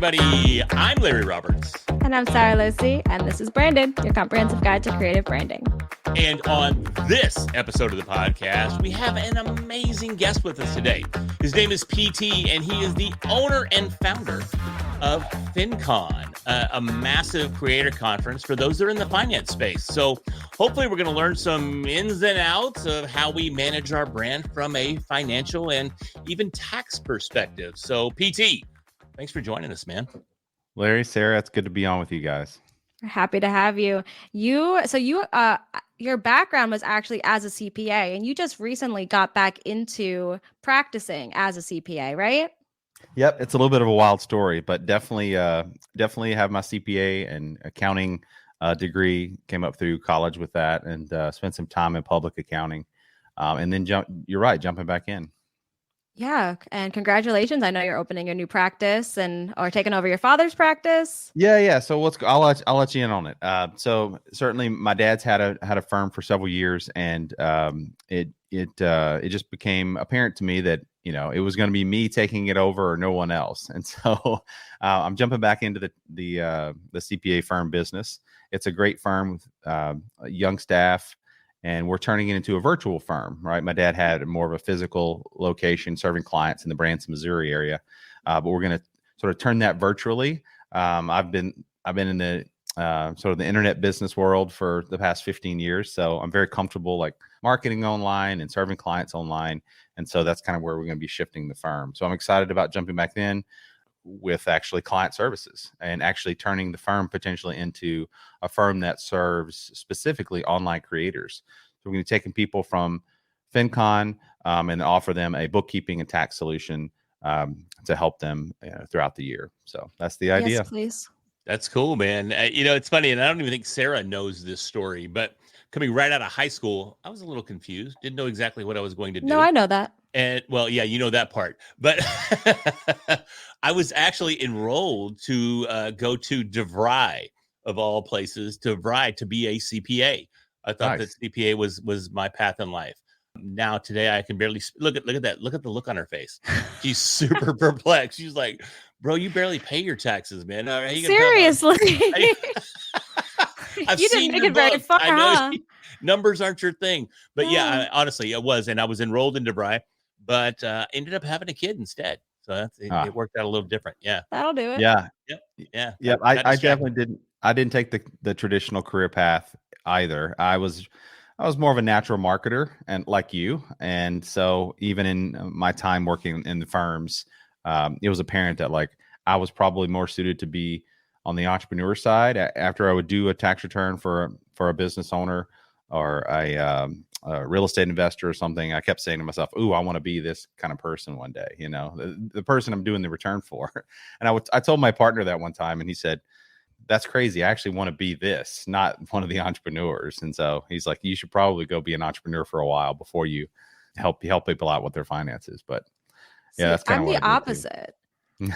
everybody. I'm Larry Roberts. And I'm Sarah Lucy, and this is Brandon, your comprehensive guide to creative branding. And on this episode of the podcast, we have an amazing guest with us today. His name is PT, and he is the owner and founder of FinCon, a massive creator conference for those that are in the finance space. So hopefully we're going to learn some ins and outs of how we manage our brand from a financial and even tax perspective. So PT, thanks for joining us, man. Larry, Sarah, it's good to be on with you guys. We're happy to have you. Your background was actually as a CPA, and you just recently got back into practicing as a CPA, right? Yep, it's a little bit of a wild story, but definitely have my CPA and accounting degree. Came up through college with that, and spent some time in public accounting, and then jumping back in. Yeah, and congratulations! I know you're opening your new practice or taking over your father's practice. Yeah. So I'll let you in on it. So certainly, my dad's had a firm for several years, and it just became apparent to me that it was going to be me taking it over or no one else. And so I'm jumping back into the CPA firm business. It's a great firm with young staff. And we're turning it into a virtual firm, right? My dad had more of a physical location serving clients in the Branson, Missouri area, but we're going to sort of turn that virtually. I've been in the sort of the internet business world for the past 15 years, so I'm very comfortable like marketing online and serving clients online, and so that's kind of where we're going to be shifting the firm. So I'm excited about jumping back in with actually client services and actually turning the firm potentially into a firm that serves specifically online creators. So we're going to be taking people from FinCon and offer them a bookkeeping and tax solution to help them throughout the year. So that's the idea. Yes, please. That's cool, man. It's funny, and I don't even think Sarah knows this story, but coming right out of high school, I was a little confused. Didn't know exactly what I was going to do. No, I know that. And well, yeah, you know that part. But I was actually enrolled to go to DeVry, of all places, to DeVry to be a CPA. I thought that CPA was my path in life. Now today I can barely look at that. Look at the look on her face. She's super perplexed. She's like, "Bro, you barely pay your taxes, man. Seriously." I've you seen didn't make your it very book. far, I know huh? Numbers aren't your thing. But yeah, honestly, it was. And I was enrolled in DeVry, but ended up having a kid instead. So it worked out a little different. Yeah. That'll do it. Yeah. Yeah. Yep. I definitely didn't. I didn't take the traditional career path either. I was more of a natural marketer, and like you. And so even in my time working in the firms, it was apparent that like I was probably more suited to be on the entrepreneur side. After I would do a tax return for a business owner or a real estate investor or something, I kept saying to myself, "Ooh, I want to be this kind of person one day." The person I'm doing the return for. And I told my partner that one time, and he said, "That's crazy. I actually want to be this, not one of the entrepreneurs." And so he's like, "You should probably go be an entrepreneur for a while before you help people out with their finances." But yeah, that's kind of I'm the opposite.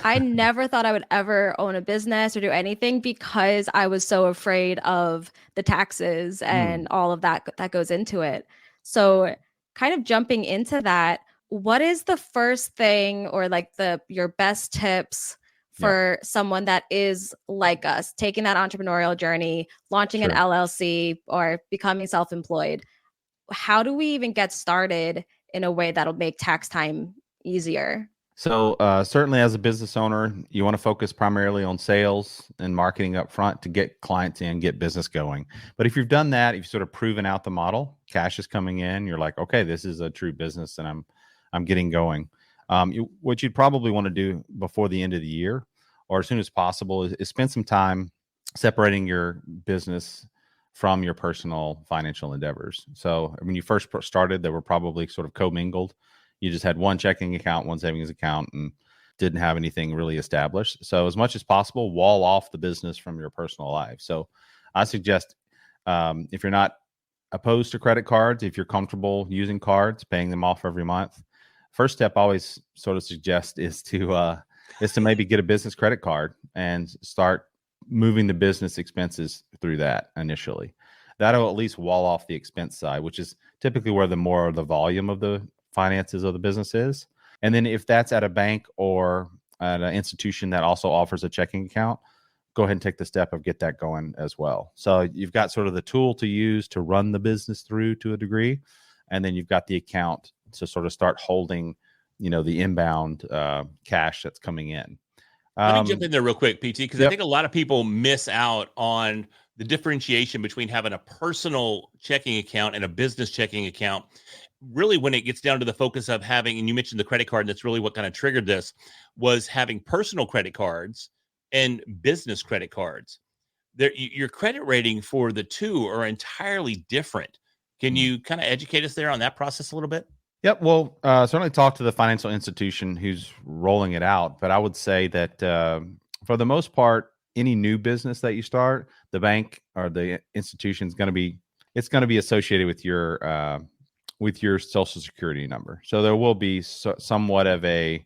I never thought I would ever own a business or do anything because I was so afraid of the taxes and all of that goes into it. So kind of jumping into that, what is the first thing or like your best tips for someone that is like us, taking that entrepreneurial journey, launching an LLC or becoming self-employed? How do we even get started in a way that'll make tax time easier? So certainly as a business owner, you want to focus primarily on sales and marketing up front to get clients in, get business going. But if you've done that, if you've sort of proven out the model, cash is coming in, you're like, okay, this is a true business and I'm getting going. What you'd probably want to do before the end of the year or as soon as possible is spend some time separating your business from your personal financial endeavors. So when you first started, they were probably sort of commingled. You just had one checking account, one savings account, and didn't have anything really established. So as much as possible, wall off the business from your personal life. So I suggest if you're not opposed to credit cards, if you're comfortable using cards, paying them off every month, first step I always sort of suggest is to maybe get a business credit card and start moving the business expenses through that initially. That'll at least wall off the expense side, which is typically where the more of the volume of the finances of the business is. And then if that's at a bank or at an institution that also offers a checking account, go ahead and take the step of get that going as well. So you've got sort of the tool to use to run the business through to a degree, and then you've got the account to sort of start holding, the inbound cash that's coming in. Let me jump in there real quick, PT, because I Yep. think a lot of people miss out on the differentiation between having a personal checking account and a business checking account. Really, when it gets down to the focus of having, and you mentioned the credit card, and that's really what kind of triggered this, was having personal credit cards and business credit cards. Your credit rating for the two are entirely different. Can you kind of educate us there on that process a little bit? Yep. Well, certainly talk to the financial institution who's rolling it out. But I would say that for the most part, any new business that you start, the bank or the institution is going to be associated with your social security number. So there will be somewhat of a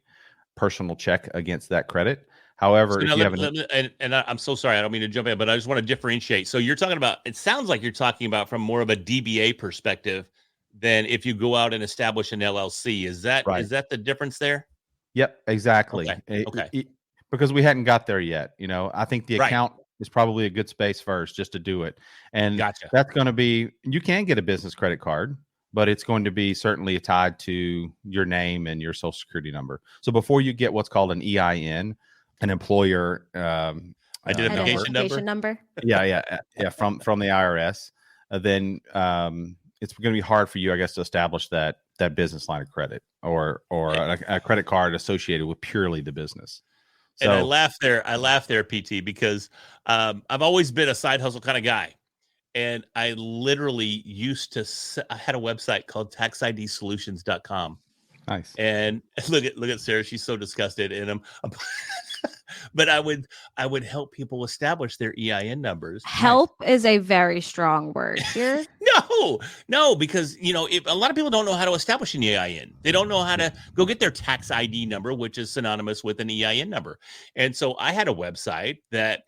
personal check against that credit. However, if you have I'm so sorry, I don't mean to jump in, but I just want to differentiate. So you're talking about, it sounds like you're talking about from more of a DBA perspective than if you go out and establish an LLC. Is that Right. is that the difference there? Yep, exactly. Okay. Because we hadn't got there yet. I think the Right. account is probably a good space first just to do it. And Gotcha. that's going to be, you can get a business credit card, but it's going to be certainly tied to your name and your social security number. So before you get what's called an EIN, an employer identification number. Yeah, from the IRS, then it's going to be hard for you, I guess, to establish that business line of credit or a credit card associated with purely the business. So, and I laugh there, PT, because I've always been a side hustle kind of guy. And I literally I had a website called taxidsolutions.com. Nice. And look at Sarah. She's so disgusted. And but I would help people establish their EIN numbers. Help is a very strong word here. No, because a lot of people don't know how to establish an EIN. They don't know how to go get their tax ID number, which is synonymous with an EIN number. And so I had a website that,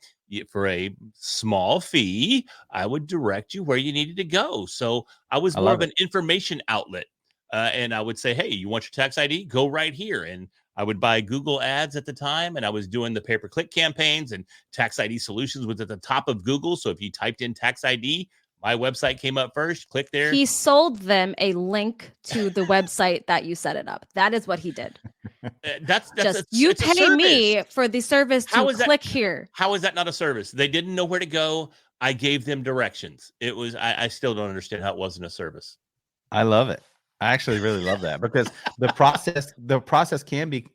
for a small fee, I would direct you where you needed to go. So I was more of an information outlet. And I would say, hey, you want your tax ID? Go right here. And I would buy Google ads at the time, and I was doing the pay-per-click campaigns, and Tax ID Solutions was at the top of Google. So if you typed in tax ID, my website came up first. Click there. He sold them a link to the website that you set it up. That is what he did. That's you pay me for the service to click here. How is that not a service? They didn't know where to go. I gave them directions. It was. I still don't understand how it wasn't a service. I love it. I actually really love that because the process can be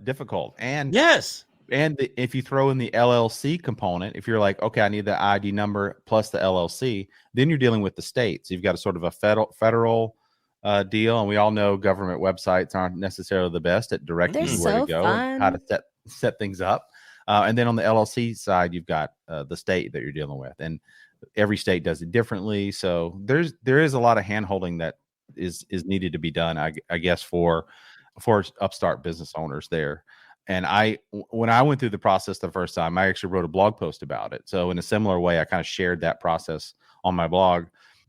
difficult. And yes. And if you throw in the LLC component, if you're like, okay, I need the ID number plus the LLC, then you're dealing with the state. So you've got a sort of a federal deal. And we all know government websites aren't necessarily the best at directing you where to go and how to set things up. And then on the LLC side, you've got the state that you're dealing with. And every state does it differently. So there is a lot of hand-holding that is needed to be done, I guess, for upstart business owners there. And when I went through the process the first time, I actually wrote a blog post about it. So in a similar way, I kind of shared that process on my blog,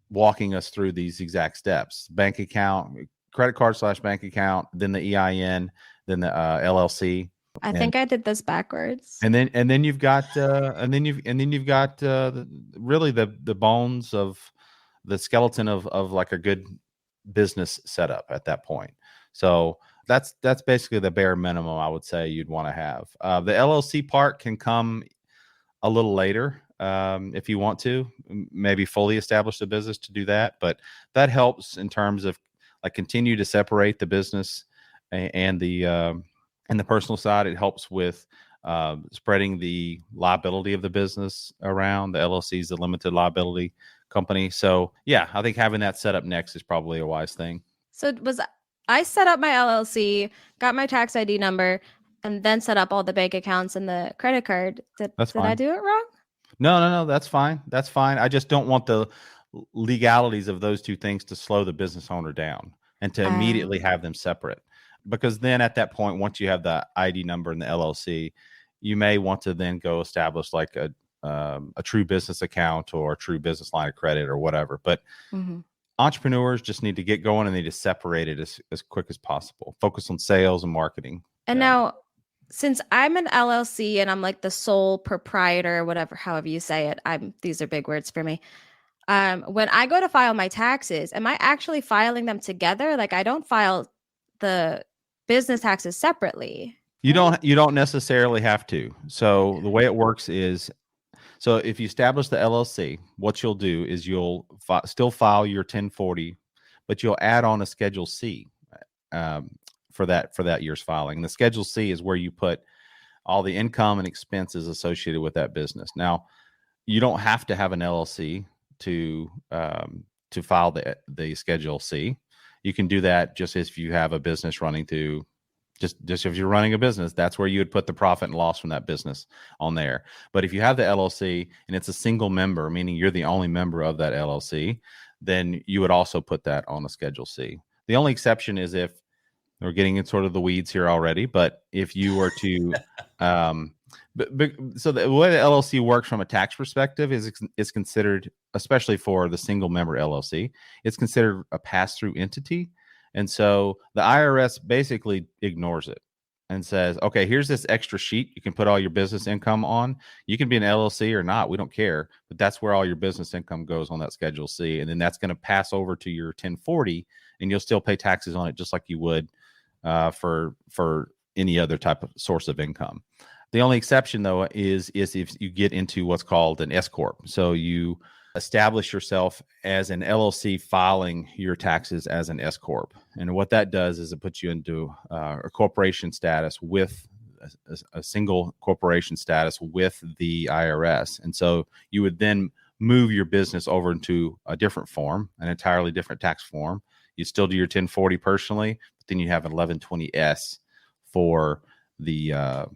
walking us through these exact steps: bank account, credit card / bank account, then the EIN, then the LLC. I think I did this backwards. And then you've got really the bones of the skeleton of like a good business setup at that point. So that's basically the bare minimum I would say you'd want to have. The LLC part can come a little later if you want to maybe fully establish the business to do that, but that helps in terms of like continue to separate the business and the personal side. It helps with spreading the liability of the business around. The LLC is the limited liability company. So yeah, I think having that set up next is probably a wise thing. So I set up my LLC, got my tax ID number, and then set up all the bank accounts and the credit card. Did I do it wrong? No, that's fine. That's fine. I just don't want the legalities of those two things to slow the business owner down and to immediately have them separate. Because then at that point, once you have the ID number and the LLC, you may want to then go establish like a true business account or a true business line of credit or whatever. But entrepreneurs just need to get going and they just separate it as quick as possible. Focus on sales and marketing. And now since I'm an LLC and I'm like the sole proprietor, whatever, however you say it, these are big words for me. When I go to file my taxes, am I actually filing them together? Like I don't file the business taxes separately, right? You don't necessarily have to. So the way it works is, so if you establish the LLC, what you'll do is you'll still file your 1040, but you'll add on a Schedule C um, for that year's filing. And the Schedule C is where you put all the income and expenses associated with that business. Now, you don't have to have an LLC to file the Schedule C. You can do that just if you have a business running to just if you're running a business, that's where you would put the profit and loss from that business on there. But if you have the LLC and it's a single member, meaning you're the only member of that LLC, then you would also put that on a Schedule C. The only exception is if we're getting in sort of the weeds here already, but if you were to so the way the LLC works from a tax perspective is considered, especially for the single member LLC, it's considered a pass-through entity. And so the IRS basically ignores it and says, okay, here's this extra sheet you can put all your business income on. You can be an LLC or not, we don't care, but that's where all your business income goes on that Schedule C. And then that's going to pass over to your 1040 and you'll still pay taxes on it just like you would for any other type of source of income. The only exception, though, is if you get into what's called an S corp. So you establish yourself as an LLC filing your taxes as an S corp, and what that does is it puts you into a corporation status with a single corporation status with the IRS, and so you would then move your business over into a different form, an entirely different tax form. You still do your 1040 personally, but then you have an 1120S for the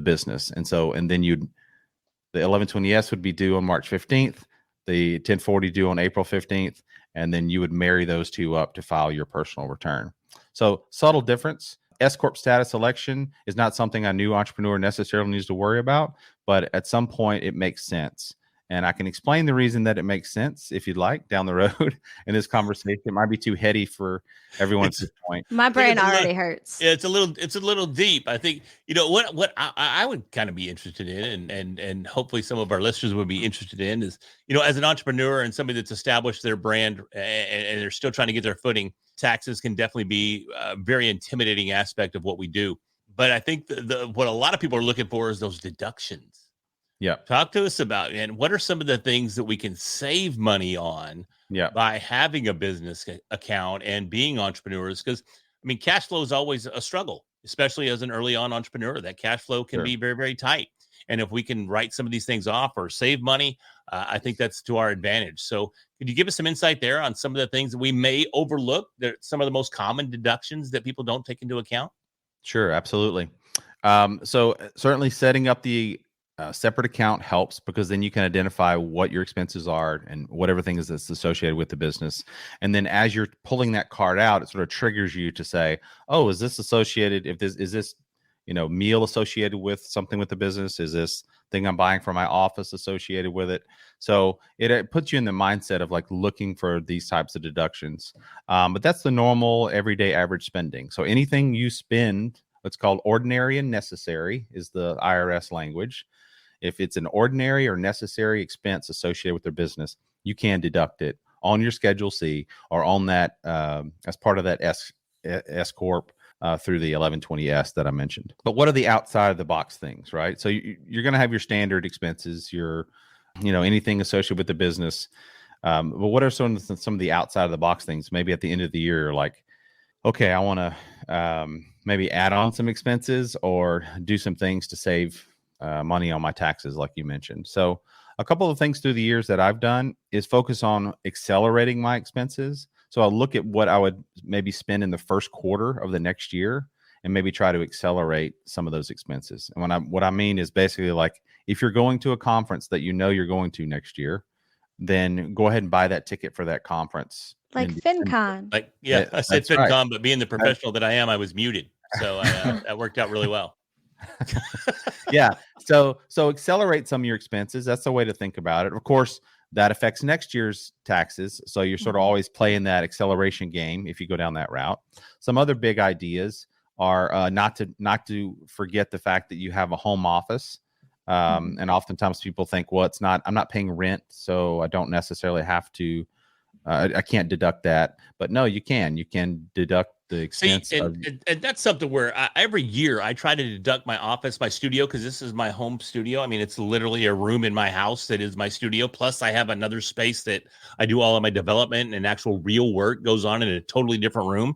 business. And then the 1120S would be due on March 15th, the 1040 due on April 15th, and then you would marry those two up to file your personal return. So subtle difference. S corp status election is not something a new entrepreneur necessarily needs to worry about, but at some point it makes sense. And I can explain the reason that it makes sense if you'd like down the road in this conversation. It might be too heady for everyone at this point. My brain already hurts. Yeah, it's a little deep. I think, what I would kind of be interested in, and hopefully some of our listeners would be interested in, is, as an entrepreneur and somebody that's established their brand and they're still trying to get their footing, taxes can definitely be a very intimidating aspect of what we do. But I think what a lot of people are looking for is those deductions. Yeah. Talk to us about, and what are some of the things that we can save money on by having a business account and being entrepreneurs? Because, cash flow is always a struggle, especially as an early on entrepreneur. That cash flow can be very, very tight. And if we can write some of these things off or save money, I think that's to our advantage. So could you give us some insight there on some of the things that we may overlook, some of the most common deductions that people don't take into account? Sure, absolutely. So certainly setting up the separate account helps, because then you can identify what your expenses are and what everything is that's associated with the business. And then as you're pulling that card out, it sort of triggers you to say, oh, is this associated? Is this meal associated with something with the business? Is this thing I'm buying for my office associated with it? So it puts you in the mindset of like looking for these types of deductions. But that's the normal everyday average spending. So anything you spend, what's called ordinary and necessary is the IRS language. If it's an ordinary or necessary expense associated with their business, you can deduct it on your Schedule C or on that as part of that S corp through the 1120S that I mentioned. But what are the outside of the box things, right? So you're going to have your standard expenses, your anything associated with the business. But what are some of the outside of the box things? Maybe at the end of the year, you're like, okay, I want to maybe add on some expenses or do some things to save money on my taxes, like you mentioned. So a couple of things through the years that I've done is focus on accelerating my expenses. So I'll look at what I would maybe spend in the first quarter of the next year and maybe try to accelerate some of those expenses. And what I mean is basically like, if you're going to a conference that you're going to next year, then go ahead and buy that ticket for that conference. Like FinCon. I said FinCon, right. But being the professional that I am, I was muted. So that worked out really well. Yeah. So accelerate some of your expenses. That's the way to think about it. Of course, that affects next year's taxes. So you're sort of always playing that acceleration game if you go down that route. Some other big ideas are not to forget the fact that you have a home office. And oftentimes people think, well, I'm not paying rent, so I don't necessarily have to, I can't deduct that. But no, you can deduct the expense. See, and that's something where every year I try to deduct my studio, because this is my home studio. I mean, it's literally a room in my house that is my studio. Plus, I have another space that I do all of my development and actual real work goes on in a totally different room.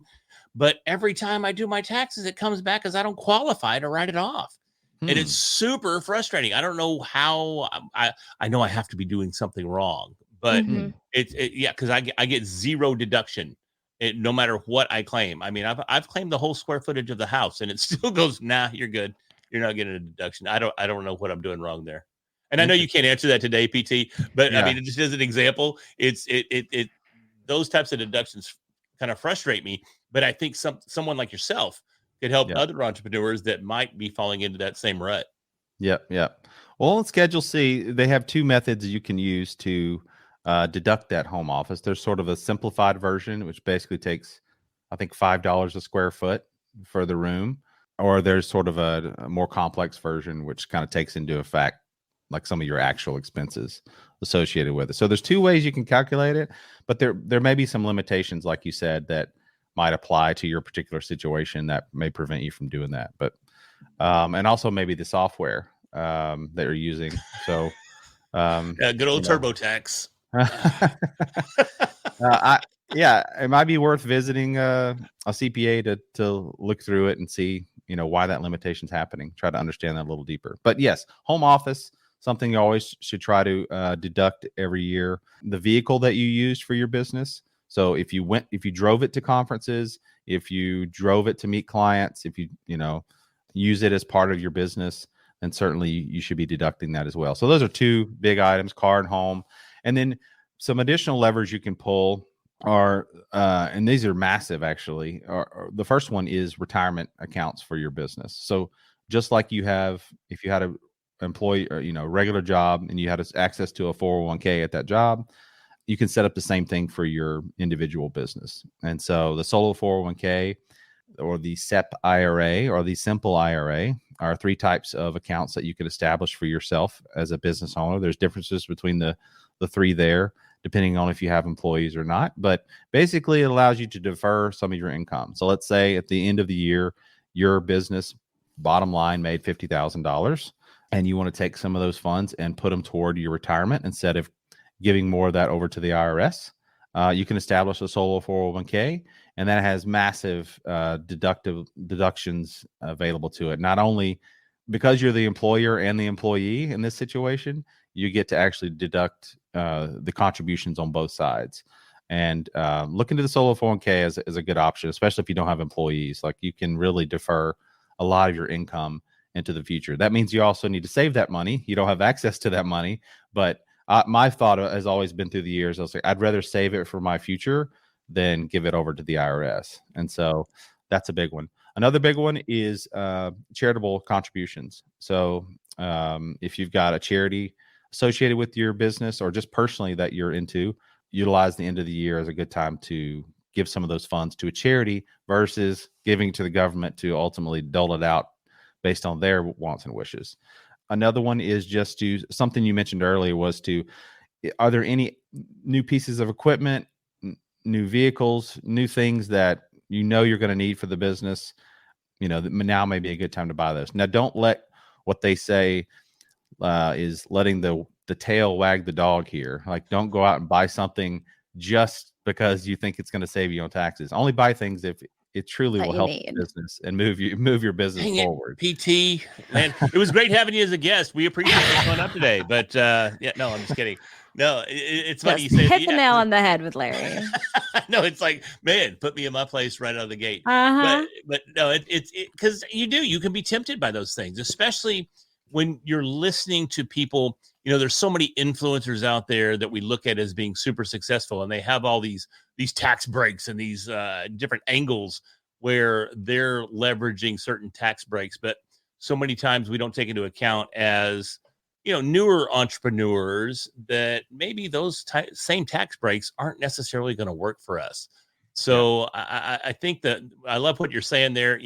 But every time I do my taxes, it comes back as I don't qualify to write it off. And it's super frustrating. I don't know how. I know I have to be doing something wrong, but because I get zero deduction, no matter what I claim. I mean, I've claimed the whole square footage of the house, and it still goes, nah, you're good. You're not getting a deduction. I don't know what I'm doing wrong there. And I know you can't answer that today, PT, but I mean, just as an example, it's those types of deductions kind of frustrate me. But I think someone like yourself could help other entrepreneurs that might be falling into that same rut. Yep. Well, in Schedule C, they have two methods you can use to deduct that home office. There's sort of a simplified version, which basically takes, I think, $5 a square foot for the room, or there's sort of a more complex version, which kind of takes into effect like some of your actual expenses associated with it. So there's two ways you can calculate it, but there may be some limitations, like you said, that might apply to your particular situation that may prevent you from doing that. But and also maybe the software that you're using. So good old TurboTax. It might be worth visiting a CPA to look through it and see, why that limitation's happening. Try to understand that a little deeper. But yes, home office, something you always should try to deduct every year. The vehicle that you used for your business. So if you drove it to conferences, if you drove it to meet clients, if you use it as part of your business, then certainly you should be deducting that as well. So those are two big items: car and home. And then some additional levers you can pull are, and these are massive actually. The first one is retirement accounts for your business. So just like if you had an employee or regular job and you had access to a 401k at that job, you can set up the same thing for your individual business. And so the solo 401k or the SEP IRA or the simple IRA are three types of accounts that you can establish for yourself as a business owner. There's differences between the three there, depending on if you have employees or not. But basically, it allows you to defer some of your income. So let's say at the end of the year, your business bottom line made $50,000, and you want to take some of those funds and put them toward your retirement instead of giving more of that over to the IRS. You can establish a solo 401k, and that has massive deductions available to it. Not only because you're the employer and the employee in this situation, you get to actually deduct the contributions on both sides. And look into the solo 401k as a good option, especially if you don't have employees. Like, you can really defer a lot of your income into the future. That means you also need to save that money. You don't have access to that money, but my thought has always been through the years, I was like, I'd rather save it for my future than give it over to the IRS. And so that's a big one. Another big one is charitable contributions. So if you've got a charity associated with your business or just personally that you're into, utilize the end of the year as a good time to give some of those funds to a charity versus giving to the government to ultimately dole it out based on their wants and wishes. Another one is just something you mentioned earlier are there any new pieces of equipment, new vehicles, new things that you're going to need for the business? Now may be a good time to buy those. Now, don't let what they say is letting the tail wag the dog here. Like, don't go out and buy something just because you think it's going to save you on taxes. Only buy things if it truly will help the business and move your business forward. PT, man, it was great having you as a guest. We appreciate you coming up today. But I'm just kidding. No, it's funny you say hit the nail on the head with Larry. No, it's like, man, put me in my place right out of the gate. But no, it's because you can be tempted by those things, especially when you're listening to people. There's so many influencers out there that we look at as being super successful, and they have all these tax breaks and these different angles where they're leveraging certain tax breaks. But so many times we don't take into account as newer entrepreneurs that maybe those same tax breaks aren't necessarily going to work for us. So I think that I love what you're saying there.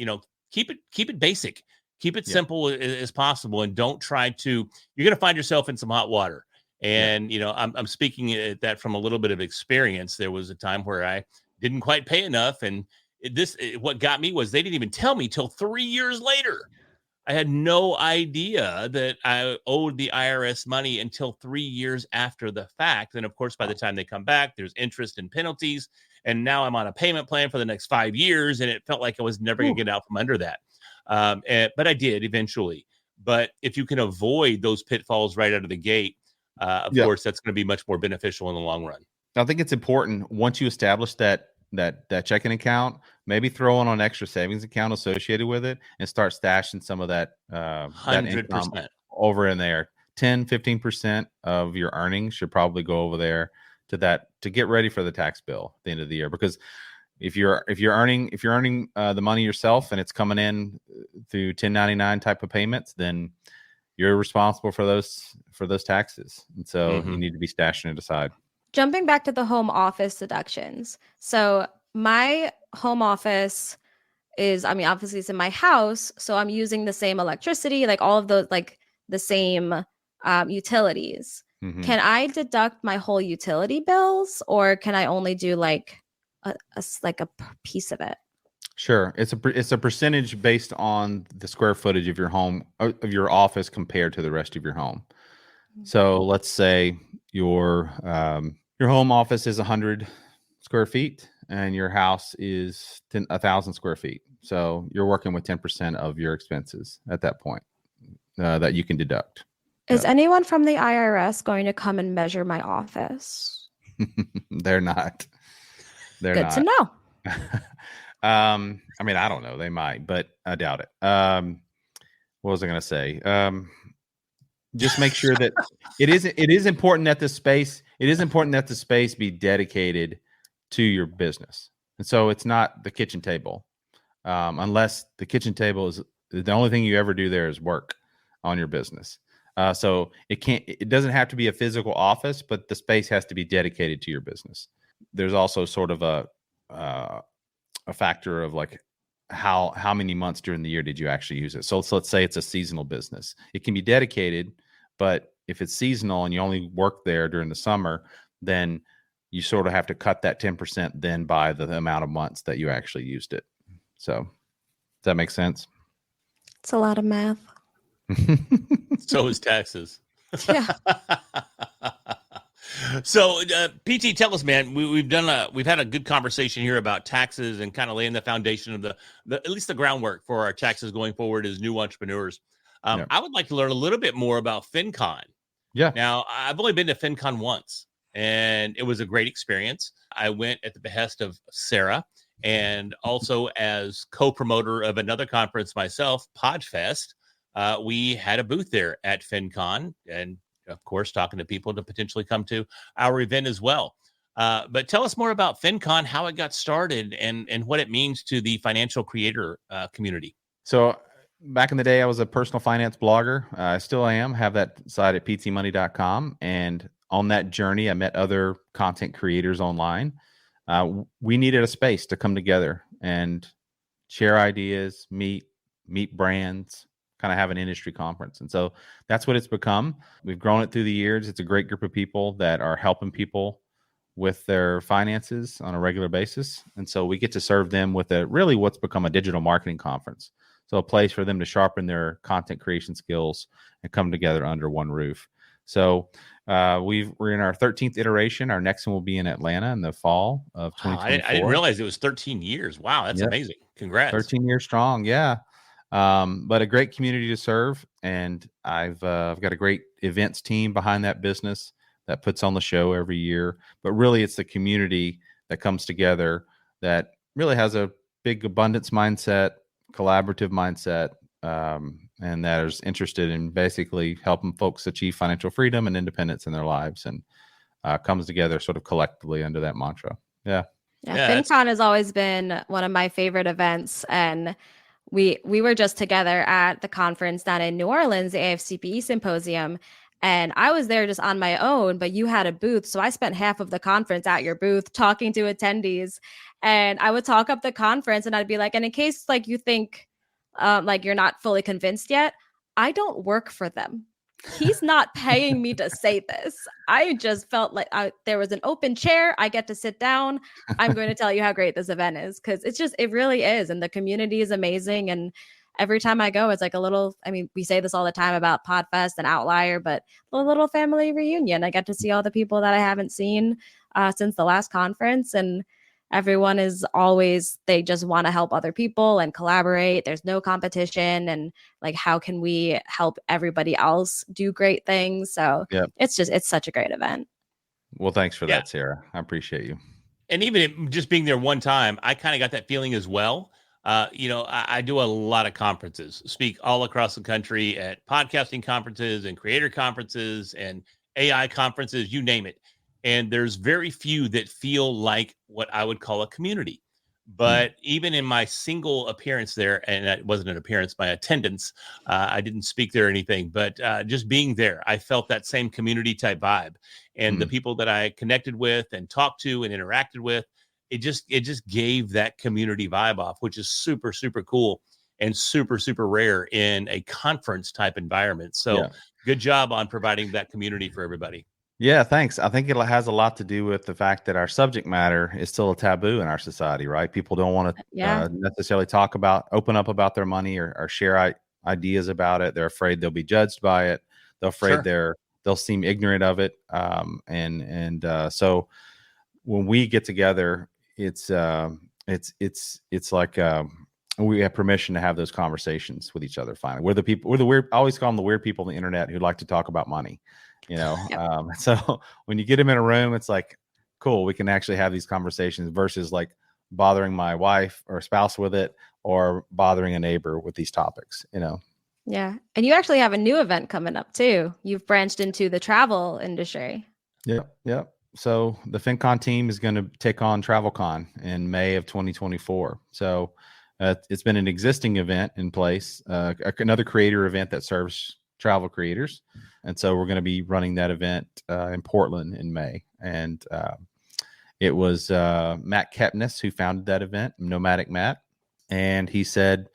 keep it basic, keep it Yeah. simple as possible, and don't try to. You're going to find yourself in some hot water. And I'm speaking at that from a little bit of experience. There was a time where I didn't quite pay enough, and what got me was they didn't even tell me till 3 years later. I had no idea that I owed the IRS money until 3 years after the fact. And of course, by the time they come back, there's interest and penalties. And now I'm on a payment plan for the next 5 years. And it felt like I was never going to get out from under that. But I did eventually. But if you can avoid those pitfalls right out of the gate, of course, that's going to be much more beneficial in the long run. I think it's important once you establish that checking account, maybe throw on an extra savings account associated with it and start stashing some of that 100% over in there. 10-15% of your earnings should probably go over there to get ready for the tax bill at the end of the year. Because if you're earning the money yourself and it's coming in through 1099 type of payments, then you're responsible for those taxes. And so you need to be stashing it aside. Jumping back to the home office deductions. So my home office is, obviously it's in my house. So I'm using the same electricity, like all of those, like the same utilities. Mm-hmm. Can I deduct my whole utility bills, or can I only do like a piece of it? Sure. It's a percentage based on the square footage of your home, of your office compared to the rest of your home. So let's say your home office is 100 square feet and your house is 1,000 square feet. So you're working with 10% of your expenses at that point that you can deduct. Is anyone from the IRS going to come and measure my office? They're not. They're Good not. to know. I don't know. They might, but I doubt it. What was I going to say? Just make sure that it is important that the space be dedicated to your business. And so it's not the kitchen table. Unless the kitchen table is the only thing you ever do there is work on your business. So it doesn't have to be a physical office, but the space has to be dedicated to your business. There's also sort of a factor of like how many months during the year did you actually use it? So let's say it's a seasonal business. It can be dedicated, but if it's seasonal and you only work there during the summer, then you sort of have to cut that 10% then by the amount of months that you actually used it. So does that make sense? It's a lot of math. So is taxes. Yeah. So, PT, tell us, man. We've had a good conversation here about taxes and kind of laying the foundation of the at least the groundwork for our taxes going forward as new entrepreneurs. I would like to learn a little bit more about FinCon. Yeah. Now, I've only been to FinCon once, and it was a great experience. I went at the behest of Sarah, and also as co-promoter of another conference myself, PodFest. We had a booth there at FinCon, and of course, talking to people to potentially come to our event as well. But tell us more about FinCon, how it got started, and what it means to the financial creator community. So back in the day, I was a personal finance blogger. I still am, have that site at ptmoney.com. And on that journey, I met other content creators online. We needed a space to come together and share ideas, meet brands, kind of have an industry conference. And so that's what it's become. We've grown it through the years. It's a great group of people that are helping people with their finances on a regular basis. And so we get to serve them with what's become a digital marketing conference. So a place for them to sharpen their content creation skills and come together under one roof. So we're in our 13th iteration. Our next one will be in Atlanta in the fall of 2024. I didn't realize it was 13 years. Wow, that's amazing. Congrats. 13 years strong. Yeah. But a great community to serve. And I've got a great events team behind that business that puts on the show every year. But really, it's the community that comes together that really has a big abundance mindset, collaborative mindset, and that is interested in basically helping folks achieve financial freedom and independence in their lives, and comes together sort of collectively under that mantra. Yeah. FinCon has always been one of my favorite events, and we were just together at the conference down in New Orleans, the AFCPE symposium, and I was there just on my own, but you had a booth. So I spent half of the conference at your booth talking to attendees, and I would talk up the conference, and I'd be like, and in case like you think like you're not fully convinced yet. I don't work for them. He's not paying me to say this. I just felt like there was an open chair. I get to sit down. I'm going to tell you how great this event is, because it really is. And the community is amazing. And every time I go, it's like a little, I mean, we say this all the time about Podfest and Outlier, but a little family reunion. I get to see all the people that I haven't seen since the last conference. And everyone is always, they just want to help other people and collaborate. There's no competition. And like, how can we help everybody else do great things? So it's such a great event. Well, thanks for that, Sarah. I appreciate you. And even just being there one time, I kind of got that feeling as well. I do a lot of conferences, speak all across the country at podcasting conferences and creator conferences and AI conferences, you name it. And there's very few that feel like what I would call a community. But even in my single appearance there, and that wasn't an appearance, my attendance, I didn't speak there or anything, but just being there, I felt that same community type vibe. And the people that I connected with and talked to and interacted with, it just gave that community vibe off, which is super, super cool and super, super rare in a conference type environment. So good job on providing that community for everybody. Yeah, thanks. I think it has a lot to do with the fact that our subject matter is still a taboo in our society, right? People don't want to necessarily open up about their money or share ideas about it. They're afraid they'll be judged by it. They're afraid they'll seem ignorant of it. So when we get together, it's like we have permission to have those conversations with each other. Finally, we're the weird. I always call them the weird people on the internet who like to talk about money. So when you get them in a room, it's like, cool, we can actually have these conversations versus like bothering my wife or spouse with it or bothering a neighbor with these topics, Yeah. And you actually have a new event coming up too. You've branched into the travel industry. Yeah. So the FinCon team is going to take on TravelCon in May of 2024. So it's been an existing event in place, another creator event that serves travel creators. And so we're going to be running that event in Portland in May. And it was Matt Kepnes who founded that event, Nomadic Matt. And he said,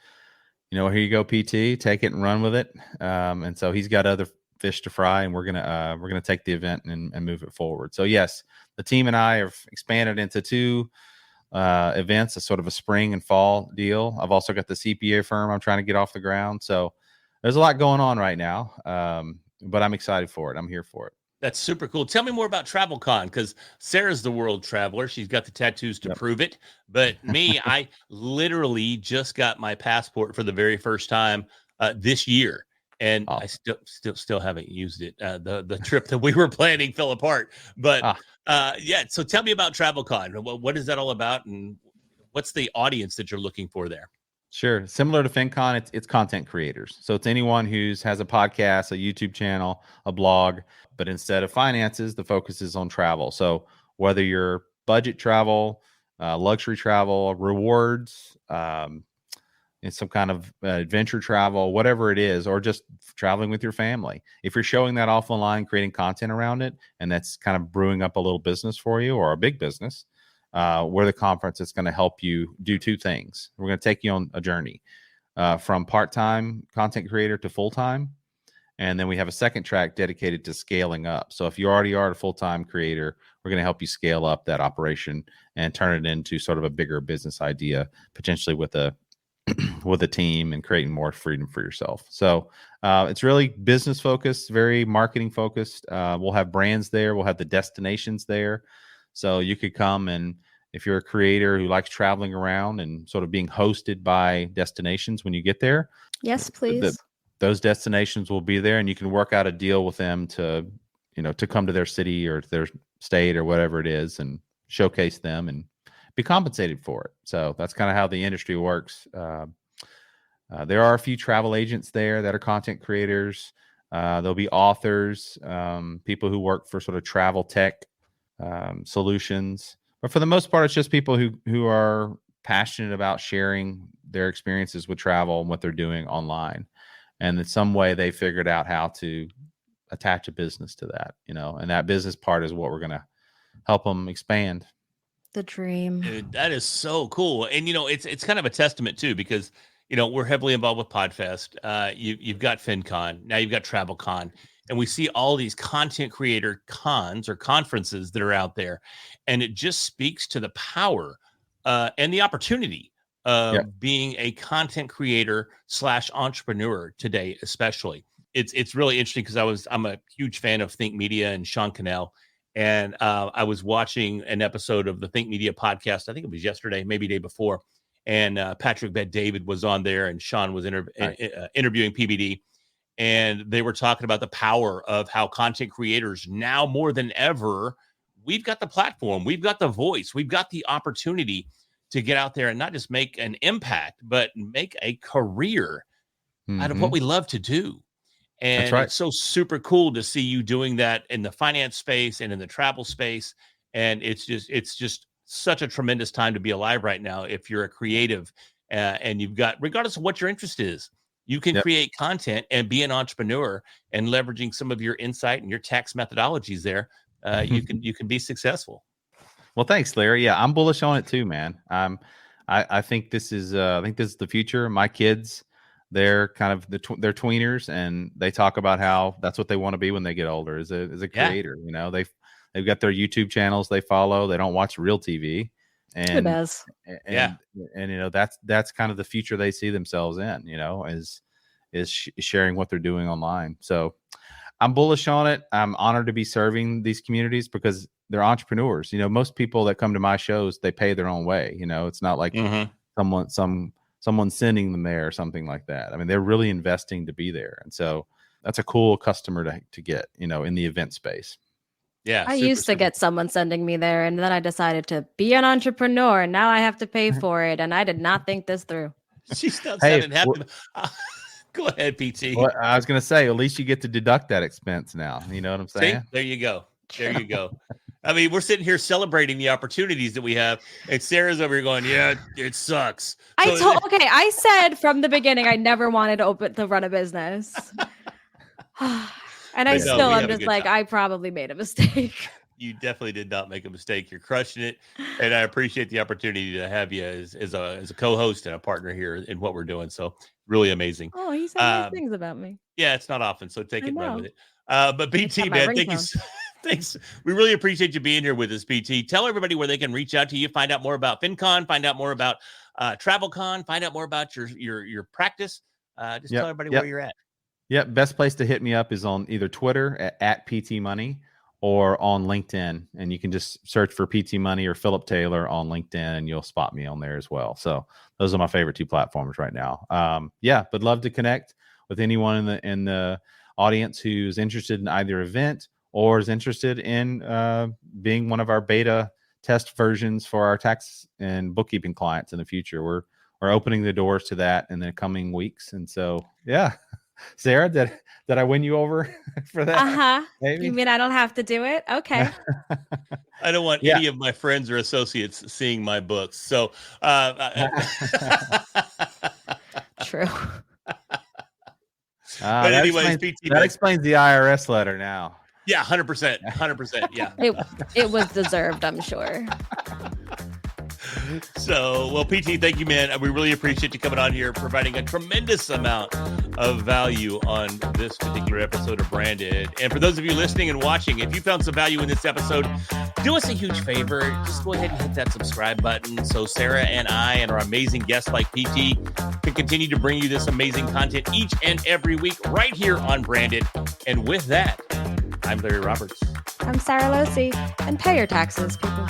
here you go, PT, take it and run with it. And so he's got other fish to fry, and we're gonna take the event and move it forward. So yes, the team and I have expanded into two events, a sort of a spring and fall deal. I've also got the CPA firm I'm trying to get off the ground. So there's a lot going on right now, but I'm excited for it. I'm here for it. That's super cool. Tell me more about TravelCon, because Sarah's the world traveler. She's got the tattoos to prove it. But me, I literally just got my passport for the very first time this year. And I still haven't used it. The trip that we were planning fell apart. But so tell me about TravelCon. What is that all about? And what's the audience that you're looking for there? Sure. Similar to FinCon, it's content creators. So it's anyone who has a podcast, a YouTube channel, a blog, but instead of finances, the focus is on travel. So whether you're budget travel, luxury travel, rewards, it's some kind of adventure travel, whatever it is, or just traveling with your family. If you're showing that off online, creating content around it, and that's kind of brewing up a little business for you or a big business, we're the conference that's going to help you do two things. We're going to take you on a journey from part-time content creator to full-time. And then we have a second track dedicated to scaling up. So if you already are a full-time creator, we're going to help you scale up that operation and turn it into sort of a bigger business idea, potentially with a team and creating more freedom for yourself. So it's really business focused, very marketing focused. We'll have brands there. We'll have the destinations there. So you could come, and if you're a creator who likes traveling around and sort of being hosted by destinations when you get there. Yes, please. Those destinations will be there, and you can work out a deal with them to come to their city or their state or whatever it is and showcase them and be compensated for it. So that's kind of how the industry works. There are a few travel agents there that are content creators. There'll be authors, people who work for sort of travel tech solutions. But for the most part, it's just people who are passionate about sharing their experiences with travel and what they're doing online. And in some way, they figured out how to attach a business to that, and that business part is what we're going to help them expand. The dream. Dude, that is so cool. And, it's kind of a testament too, because, we're heavily involved with Podfest. You've got FinCon, now you've got TravelCon, and we see all these content creator cons or conferences that are out there, and it just speaks to the power and the opportunity of being a content creator / entrepreneur today, especially. It's really interesting because I'm a huge fan of Think Media and Sean Cannell. And I was watching an episode of the Think Media podcast. I think it was yesterday, maybe day before. And Patrick Bet-David was on there, and Sean was interviewing PBD. And they were talking about the power of how content creators now more than ever, we've got the platform, we've got the voice, we've got the opportunity to get out there and not just make an impact, but make a career out of what we love to do. And it's so super cool to see you doing that in the finance space and in the travel space. And it's just such a tremendous time to be alive right now. If you're a creative and you've got, regardless of what your interest is, you can create content and be an entrepreneur, and leveraging some of your insight and your tax methodologies there, you can be successful. Well, thanks, Larry. Yeah, I'm bullish on it too, man. I think this is the future. My kids, they're kind of they're tweeners, and they talk about how that's what they want to be when they get older, as a creator. They've got their YouTube channels they follow. They don't watch real TV, and who does? And that's kind of the future they see themselves in. Is sharing what they're doing online. So I'm bullish on it. I'm honored to be serving these communities because they're entrepreneurs. Most people that come to my shows, they pay their own way. It's not like someone sending them there or something like that. I mean, they're really investing to be there. And so that's a cool customer to get, in the event space. Yeah. I used to get someone sending me there, and then I decided to be an entrepreneur, and now I have to pay for it. And I did not think this through. She's not sounding happy. Go ahead, PT. Well, I was going to say, at least you get to deduct that expense now. You know what I'm saying? See? There you go. There you go. I mean, we're sitting here celebrating the opportunities that we have, and Sarah's over here going, "Yeah, it sucks." I said from the beginning I never wanted to run a business, and I'm just like, I probably made a mistake. You definitely did not make a mistake. You're crushing it, and I appreciate the opportunity to have you as a co-host and a partner here in what we're doing. So really amazing. Oh, he said nice things about me. Yeah, it's not often, so take it and run with it. But PT, man, thank you. Thanks. We really appreciate you being here with us, PT. Tell everybody where they can reach out to you, find out more about FinCon, find out more about TravelCon, find out more about your practice. Just tell everybody where you're at. Yeah, best place to hit me up is on either Twitter at PT Money or on LinkedIn. And you can just search for PT Money or Philip Taylor on LinkedIn, and you'll spot me on there as well. So those are my favorite two platforms right now. But love to connect with anyone in the audience who's interested in either event or is interested in being one of our beta test versions for our tax and bookkeeping clients in the future. We're opening the doors to that in the coming weeks. And so, Sarah, did I win you over for that? Maybe? You mean I don't have to do it? Okay. I don't want any of my friends or associates seeing my books. So, true. But anyways, that explains the IRS letter now. Yeah, 100%. Yeah. It was deserved, I'm sure. So, well, PT, thank you, man. We really appreciate you coming on here, providing a tremendous amount of value on this particular episode of Branded. And for those of you listening and watching, if you found some value in this episode, do us a huge favor. Just go ahead and hit that subscribe button so Sarah and I and our amazing guests like PT can continue to bring you this amazing content each and every week right here on Branded. And with that, I'm Larry Roberts. I'm Sarah Losi. And pay your taxes, people.